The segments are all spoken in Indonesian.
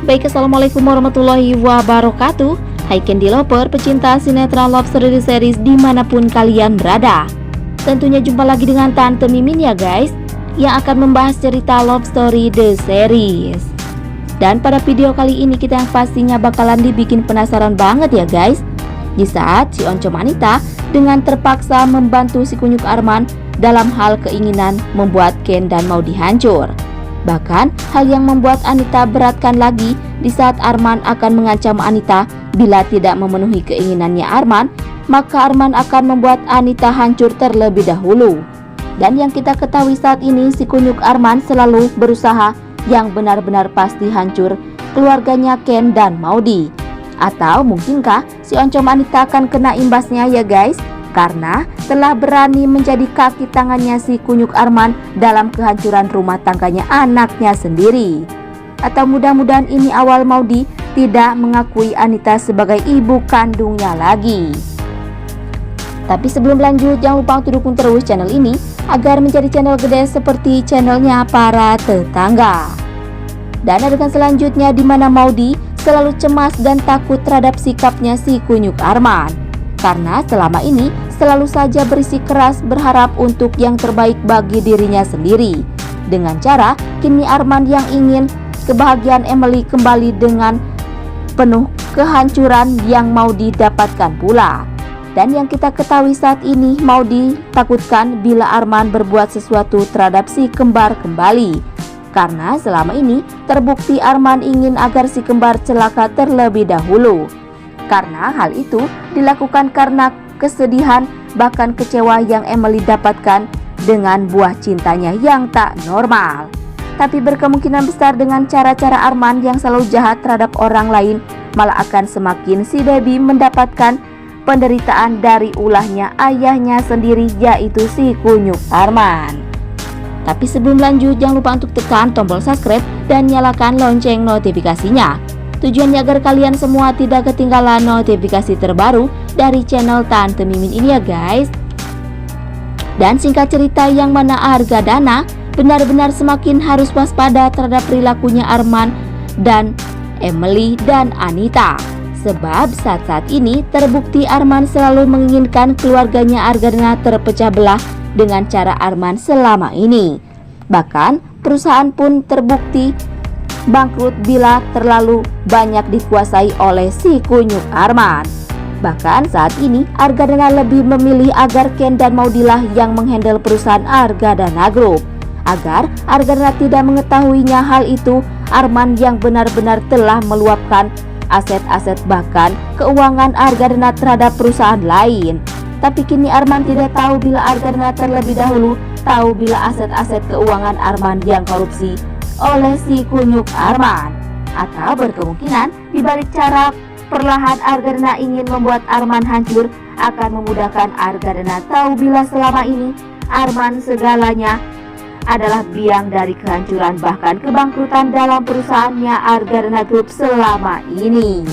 Baik, assalamualaikum warahmatullahi wabarakatuh. Hai Candy Lover, pecinta sinetron Love Story Series dimanapun kalian berada. Tentunya jumpa lagi dengan Tante Mimin ya guys, yang akan membahas cerita Love Story The Series. Dan pada video kali ini kita yang pastinya bakalan dibikin penasaran banget ya guys, di saat si Oncom Anita dengan terpaksa membantu si Kunyuk Arman dalam hal keinginan membuat Ken dan Maudy hancur. Bahkan hal yang membuat Anita beratkan lagi di saat Arman akan mengancam Anita bila tidak memenuhi keinginannya Arman, maka Arman akan membuat Anita hancur terlebih dahulu. Dan yang kita ketahui saat ini, si Kunyuk Arman selalu berusaha yang benar-benar pasti hancur keluarganya Ken dan Maudy. Atau mungkinkah si Oncom Anita akan kena imbasnya ya guys, karena telah berani menjadi kaki tangannya si Kunyuk Arman dalam kehancuran rumah tangganya anaknya sendiri. Atau mudah-mudahan ini awal Maudy tidak mengakui Anita sebagai ibu kandungnya lagi. Tapi sebelum lanjut, jangan lupa untuk dukung terus channel ini agar menjadi channel gede seperti channelnya para tetangga. Dan adegan selanjutnya di mana Maudy selalu cemas dan takut terhadap sikapnya si Kunyuk Arman, karena selama ini selalu saja berisi keras berharap untuk yang terbaik bagi dirinya sendiri, dengan cara kini Arman yang ingin kebahagiaan Emily kembali dengan penuh kehancuran yang Maudy dapatkan pula. Dan yang kita ketahui saat ini, Maudy takutkan bila Arman berbuat sesuatu terhadap si kembar kembali, karena selama ini terbukti Arman ingin agar si kembar celaka terlebih dahulu. Karena hal itu dilakukan karena kesedihan bahkan kecewa yang Emily dapatkan dengan buah cintanya yang tak normal. Tapi berkemungkinan besar dengan cara-cara Arman yang selalu jahat terhadap orang lain, malah akan semakin si baby mendapatkan penderitaan dari ulahnya ayahnya sendiri, yaitu si Kunyuk Arman. Tapi sebelum lanjut, jangan lupa untuk tekan tombol subscribe dan nyalakan lonceng notifikasinya. Tujuannya agar kalian semua tidak ketinggalan notifikasi terbaru dari channel Tante Mimin ini ya guys. Dan singkat cerita, yang mana Argadana benar-benar semakin harus waspada terhadap perilakunya Arman dan Emily dan Anita. Sebab saat-saat ini terbukti Arman selalu menginginkan keluarganya Argadana terpecah belah dengan cara Arman selama ini. Bahkan perusahaan pun terbukti bangkrut bila terlalu banyak dikuasai oleh si Kunyuk Arman. Bahkan saat ini Argadana lebih memilih agar Ken dan Maudy lah yang menghandle perusahaan Argadana Group, agar Argadana tidak mengetahuinya hal itu. Arman yang benar-benar telah meluapkan aset-aset bahkan keuangan Argadana terhadap perusahaan lain. Tapi kini Arman tidak tahu bila Argadana terlebih dahulu tahu bila aset-aset keuangan Arman yang korupsi oleh si Kunyuk Arman. Atau berkemungkinan dibalik cara perlahan Argadana ingin membuat Arman hancur akan memudahkan Argadana tahu bila selama ini Arman segalanya adalah biang dari kehancuran bahkan kebangkrutan dalam perusahaannya Argadana Group selama ini.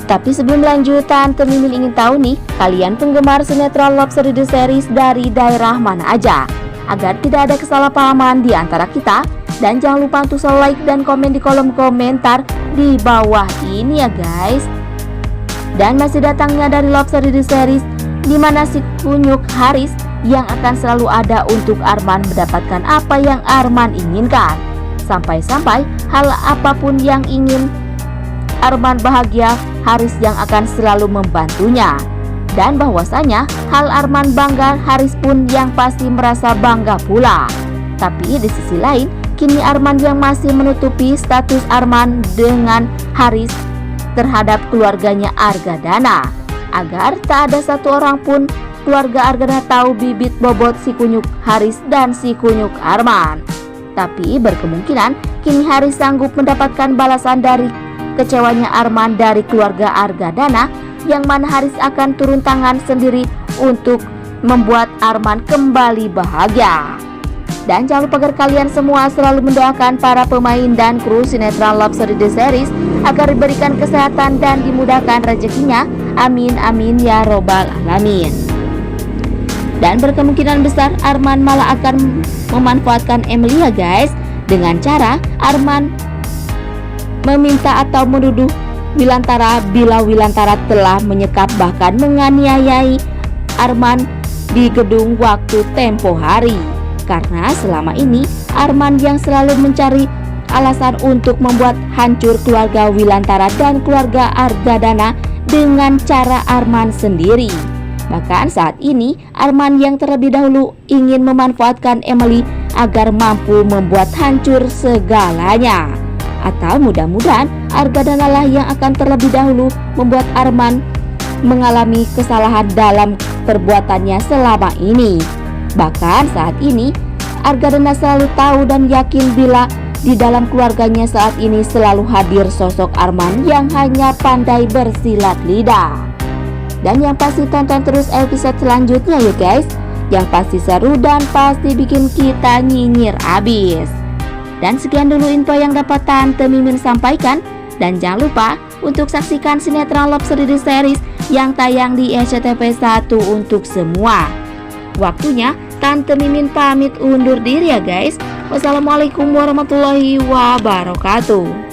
Tapi sebelum lanjut, Tante Mimin ingin tahu nih, kalian penggemar sinetron Love Story The Series dari daerah mana aja, agar tidak ada kesalahpahaman di antara kita. Dan jangan lupa untuk selalu like dan komen di kolom komentar di bawah ini ya guys. Dan masih datangnya dari Love Story The Series, dimana si Kunyuk Haris yang akan selalu ada untuk Arman mendapatkan apa yang Arman inginkan. Sampai-sampai hal apapun yang ingin Arman bahagia, Haris yang akan selalu membantunya. Dan bahwasanya hal Arman bangga, Haris pun yang pasti merasa bangga pula. Tapi di sisi lain, kini Arman yang masih menutupi status Arman dengan Haris terhadap keluarganya Argadana, agar tak ada satu orang pun keluarga Argadana tahu bibit bobot si Kunyuk Haris dan si Kunyuk Arman. Tapi berkemungkinan kini Haris sanggup mendapatkan balasan dari kecewanya Arman dari keluarga Argadana, yang mana Haris akan turun tangan sendiri untuk membuat Arman kembali bahagia. Dan jangan lupa agar kalian semua selalu mendoakan para pemain dan kru sinetron Love Story The Series agar diberikan kesehatan dan dimudahkan rezekinya. Amin amin ya robbal alamin. Dan berkemungkinan besar Arman malah akan memanfaatkan Emily ya guys, dengan cara Arman meminta atau menuduh Wilantara bila Wilantara telah menyekap bahkan menganiayai Arman di gedung waktu tempo hari. Karena selama ini Arman yang selalu mencari alasan untuk membuat hancur keluarga Wilantara dan keluarga Argadana dengan cara Arman sendiri. Bahkan saat ini Arman yang terlebih dahulu ingin memanfaatkan Emily agar mampu membuat hancur segalanya. Atau mudah-mudahan Argadana lah yang akan terlebih dahulu membuat Arman mengalami kesalahan dalam perbuatannya selama ini. Bahkan saat ini Argadana selalu tahu dan yakin bila di dalam keluarganya saat ini selalu hadir sosok Arman yang hanya pandai bersilat lidah. Dan yang pasti tonton terus episode selanjutnya ya guys, yang pasti seru dan pasti bikin kita nyinyir abis. Dan sekian dulu info yang dapat Tante Mimin sampaikan. Dan jangan lupa untuk saksikan sinetron Love Series yang tayang di SCTV 1 untuk semua. Waktunya Tante Mimin pamit undur diri ya guys. Wassalamualaikum warahmatullahi wabarakatuh.